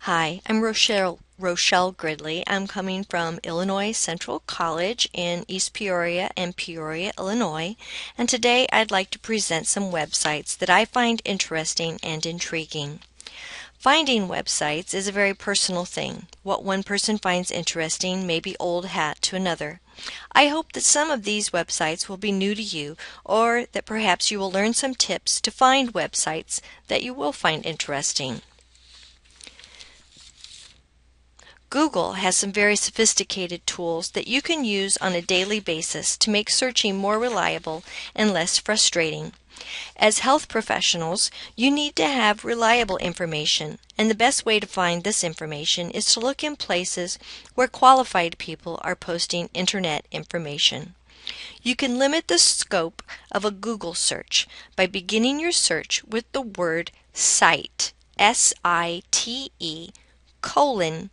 Hi, I'm Rochelle Gridley. I'm coming from Illinois Central College in East Peoria and Peoria, Illinois, and today I'd like to present some websites that I find interesting and intriguing. Finding websites is a very personal thing. What one person finds interesting may be old hat to another. I hope that some of these websites will be new to you, or that perhaps you will learn some tips to find websites that you will find interesting. Google has some very sophisticated tools that you can use on a daily basis to make searching more reliable and less frustrating. As health professionals, you need to have reliable information, and the best way to find this information is to look in places where qualified people are posting internet information. You can limit the scope of a Google search by beginning your search with the word site, S-I-T-E, colon,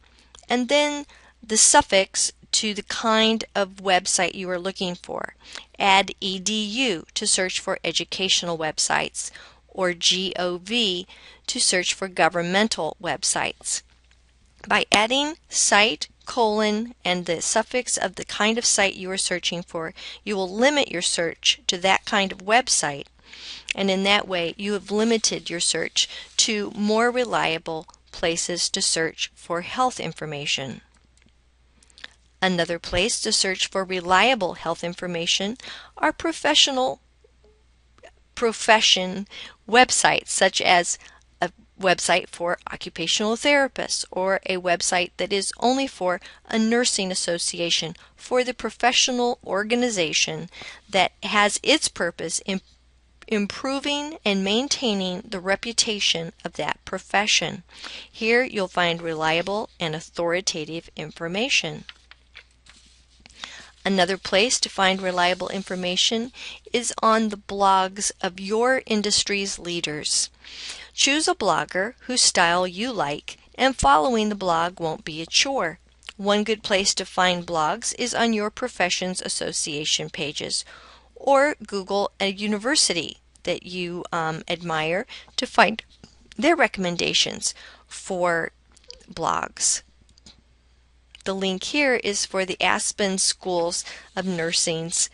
and then the suffix to the kind of website you are looking for. Add edu to search for educational websites, or gov to search for governmental websites. By adding site, colon, and the suffix of the kind of site you are searching for, you will limit your search to that kind of website, and in that way you have limited your search to more reliable places to search for health information. Another place to search for reliable health information are profession websites, such as a website for occupational therapists, or a website that is only for a nursing association, for the professional organization that has its purpose in improving and maintaining the reputation of that profession. Here you'll find reliable and authoritative information. Another place to find reliable information is on the blogs of your industry's leaders. Choose a blogger whose style you like, and following the blog won't be a chore. One good place to find blogs is on your profession's association pages, or Google a university that you admire to find their recommendations for blogs. The link here is for the Aspen Schools of Nursing's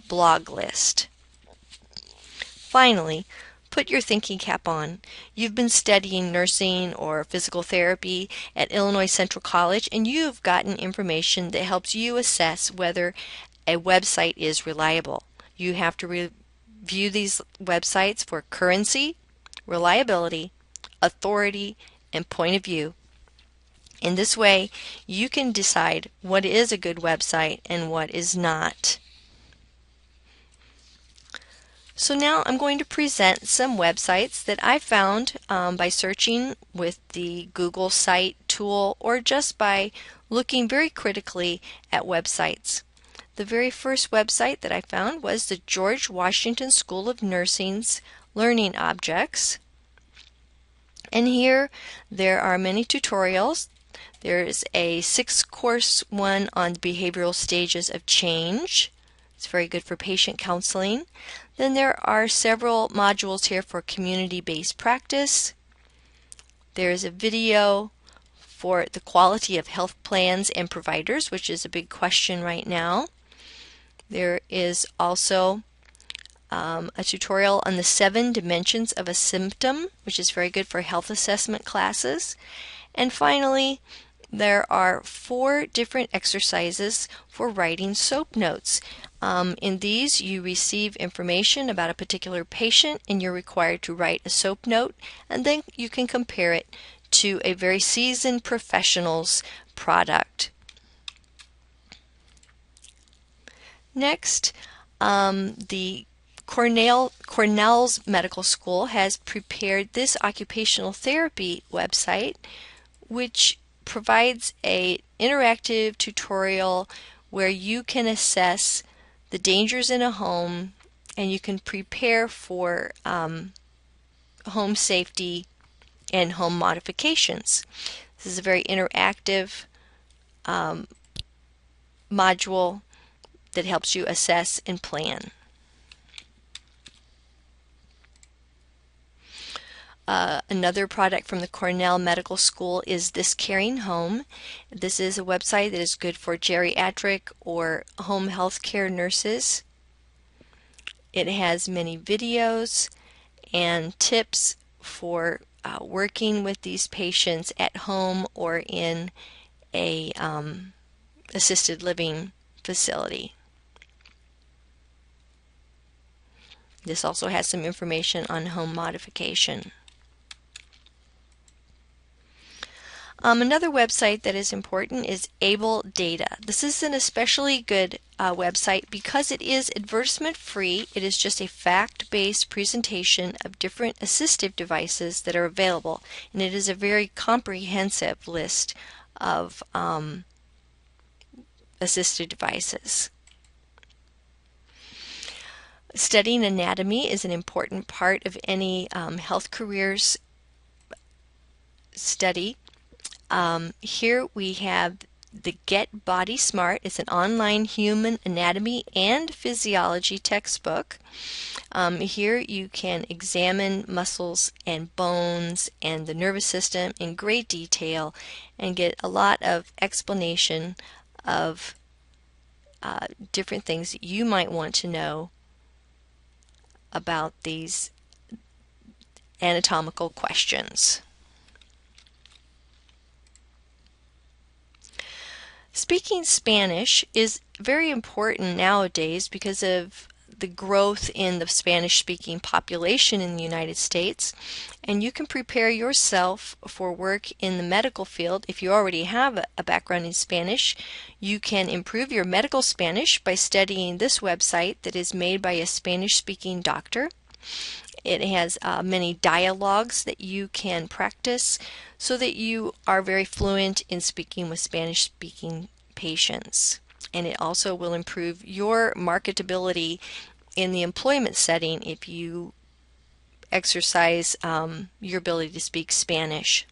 blog list. Finally, put your thinking cap on. You've been studying nursing or physical therapy at Illinois Central College, and you've gotten information that helps you assess whether a website is reliable. You have to review these websites for currency, reliability, authority, and point of view. In this way, you can decide what is a good website and what is not. So now I'm going to present some websites that I found by searching with the Google Site tool, or just by looking very critically at websites. The very first website that I found was the George Washington School of Nursing's Learning Objects. And here there are many tutorials. There's a 6-course one on behavioral stages of change. It's very good for patient counseling. Then there are several modules here for community-based practice. There's a video for the quality of health plans and providers, which is a big question right now. There is also a tutorial on the 7 dimensions of a symptom, which is very good for health assessment classes. And finally, there are 4 different exercises for writing SOAP notes. In these, you receive information about a particular patient, and you're required to write a SOAP note, and then you can compare it to a very seasoned professional's product. Next, the Cornell's Medical School has prepared this occupational therapy website, which provides an interactive tutorial where you can assess the dangers in a home, and you can prepare for home safety and home modifications. This is a very interactive module that helps you assess and plan. Another product from the Cornell Medical School is This Caring Home. This is a website that is good for geriatric or home health care nurses. It has many videos and tips for working with these patients at home or in a assisted living facility. This also has some information on home modification. Another website that is important is AbleData. This is an especially good website because it is advertisement free. It is just a fact-based presentation of different assistive devices that are available, and it is a very comprehensive list of assistive devices. Studying anatomy is an important part of any health careers study. Here we have the Get Body Smart. It's an online human anatomy and physiology textbook. Here you can examine muscles and bones and the nervous system in great detail and get a lot of explanation of different things that you might want to know about these anatomical questions. Speaking Spanish is very important nowadays because of the growth in the Spanish-speaking population in the United States, and you can prepare yourself for work in the medical field. If you already have a background in Spanish, you can improve your medical Spanish by studying this website that is made by a Spanish-speaking doctor. It has many dialogues that you can practice so that you are very fluent in speaking with Spanish-speaking patients. And it also will improve your marketability in the employment setting if you exercise your ability to speak Spanish.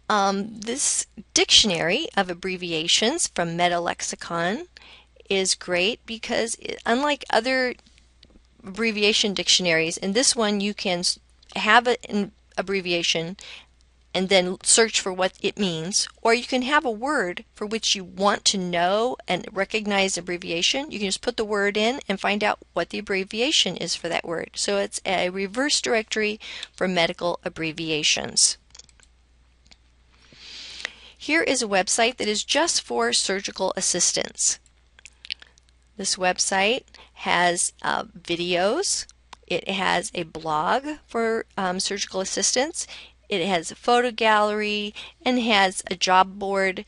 This dictionary of abbreviations from MetaLexicon is great because unlike other abbreviation dictionaries, in this one you can have an abbreviation and then search for what it means, or you can have a word for which you want to know and recognize the abbreviation. You can just put the word in and find out what the abbreviation is for that word. So it's a reverse directory for medical abbreviations. Here is a website that is just for surgical assistants. This website has videos. It has a blog for surgical assistants. It has a photo gallery and has a job board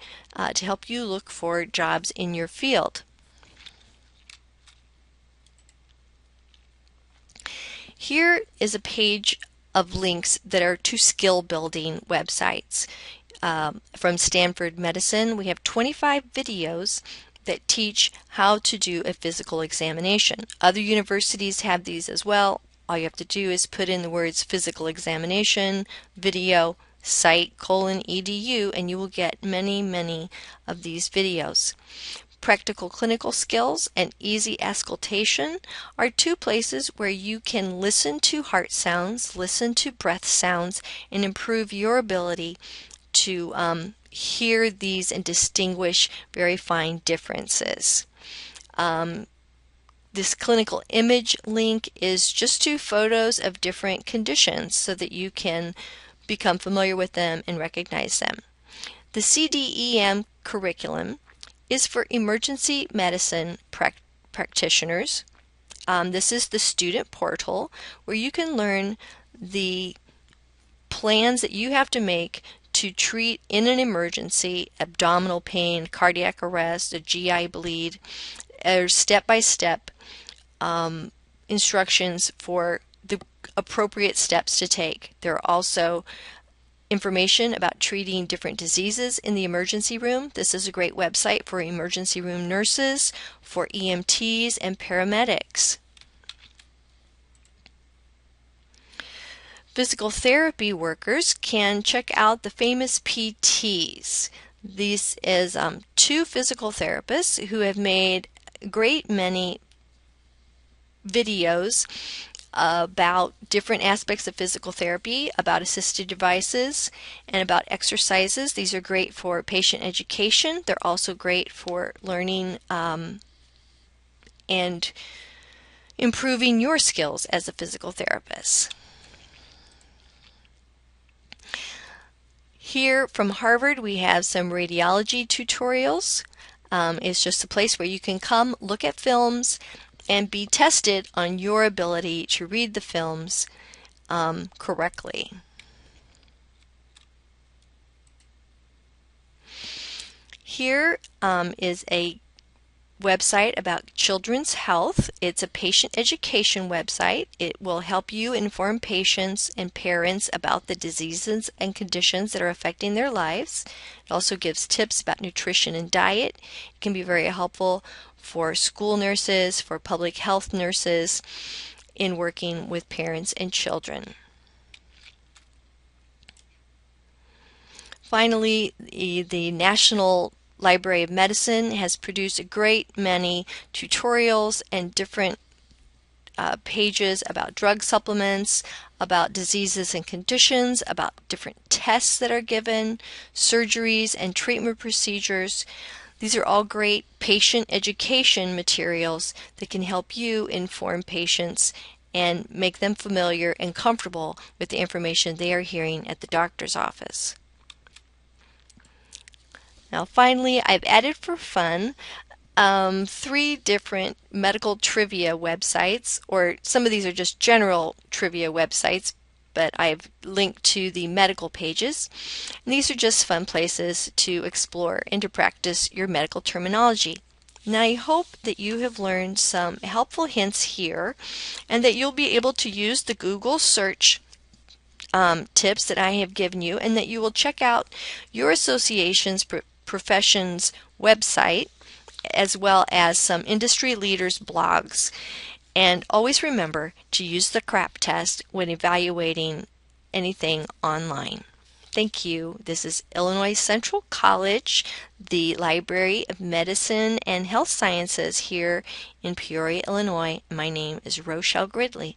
to help you look for jobs in your field. Here is a page of links that are to skill building websites. From Stanford Medicine, we have 25 videos that teach how to do a physical examination. Other universities have these as well. All you have to do is put in the words physical examination, video, site:/edu, and you will get many of these videos. Practical Clinical Skills and Easy Auscultation are two places where you can listen to heart sounds, listen to breath sounds, and improve your ability to hear these and distinguish very fine differences. This clinical image link is just two photos of different conditions so that you can become familiar with them and recognize them. The CDEM curriculum is for emergency medicine practitioners. This is the student portal where you can learn the plans that you have to make to treat in an emergency abdominal pain, cardiac arrest, a GI bleed, or step-by-step instructions for the appropriate steps to take. There are also information about treating different diseases in the emergency room. This is a great website for emergency room nurses, for EMTs, and paramedics. Physical therapy workers can check out the famous PTs. This is two physical therapists who have made a great many videos about different aspects of physical therapy, about assisted devices, and about exercises. These are great for patient education. They're also great for learning and improving your skills as a physical therapist. Here from Harvard, we have some radiology tutorials. It's just a place where you can come look at films and be tested on your ability to read the films correctly. Here is a website about children's health. It's a patient education website. It will help you inform patients and parents about the diseases and conditions that are affecting their lives. It also gives tips about nutrition and diet. It can be very helpful for school nurses, for public health nurses in working with parents and children. Finally, the National Library of Medicine has produced a great many tutorials and different pages about drug supplements, about diseases and conditions, about different tests that are given, surgeries and treatment procedures. These are all great patient education materials that can help you inform patients and make them familiar and comfortable with the information they are hearing at the doctor's office. Now finally, I've added for fun 3 different medical trivia websites, or some of these are just general trivia websites, but I've linked to the medical pages. And these are just fun places to explore and to practice your medical terminology. Now I hope that you have learned some helpful hints here and that you'll be able to use the Google search tips that I have given you, and that you will check out your association's profession's website as well as some industry leaders' blogs. And always remember to use the CRAP test when evaluating anything online. Thank you. This is Illinois Central College, the Library of Medicine and Health Sciences here in Peoria, Illinois. My name is Rochelle Gridley.